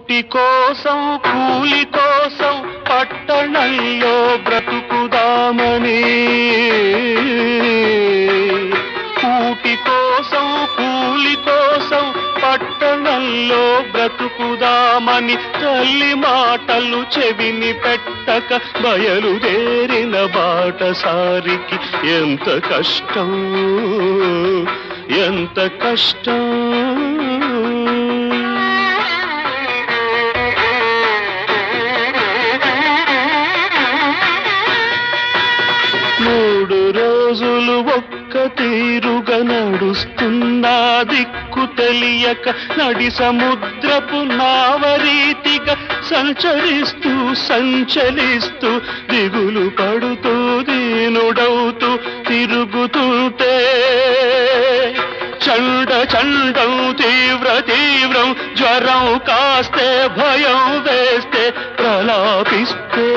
కూటి కోసం కూలి కోసం పట్టణంలో బ్రతుకుదామని, కూటి కోసం కూలి కోసం పట్టణంలో బ్రతుకుదామని తల్లి మాటలు చెవిని పెట్టక బయలుదేరిన బాటసారికి ఎంత కష్టం, ఎంత కష్టం. మూడు రోజులు ఒక్క తీరుగా నడుస్తున్నా దిక్కు తెలియక నడి సముద్రపు నావరీతిగా సంచరిస్తూ సంచలిస్తూ దిగులు పడుతూ దీనుడవుతూ తిరుగుతుంటే చండ చండం తీవ్ర తీవ్రం జ్వరం కాస్తే భయం వేస్తే ప్రలాపిస్తే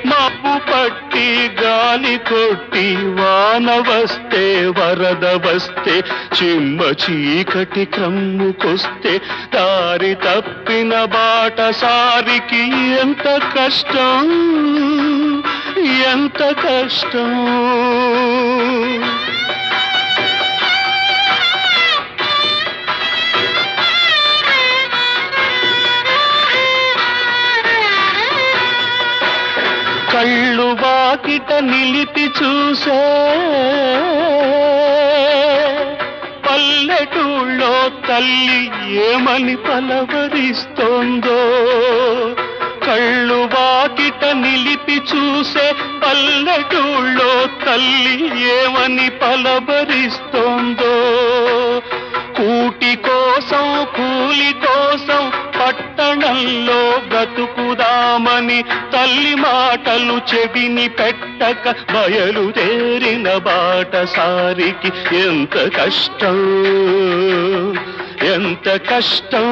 మబ్బు పట్టి గాలి కొట్టి వాన వస్తే వరద వస్తే చిమ్మ చీకటి క్రమ్ముకొస్తే దారి తప్పిన బాటసారికి ఎంత కష్టం, ఎంత కష్టం. కళ్ళు వాకిట నిలిపి చూసే పల్లెటూళ్ళో తల్లి ఏమని పలవరిస్తోందో, కళ్ళు వాకిట నిలిపి చూసే పల్లెటూళ్ళో తల్లి ఏమని పలవరిస్తోందో. కూటి కోసం కూలి కోసం పట్టణంలో బ్రతుకుదామని తల్లి మాటలు చెవిని పెట్టక బయలుదేరిన బాటసారికి ఎంత కష్టం, ఎంత కష్టం.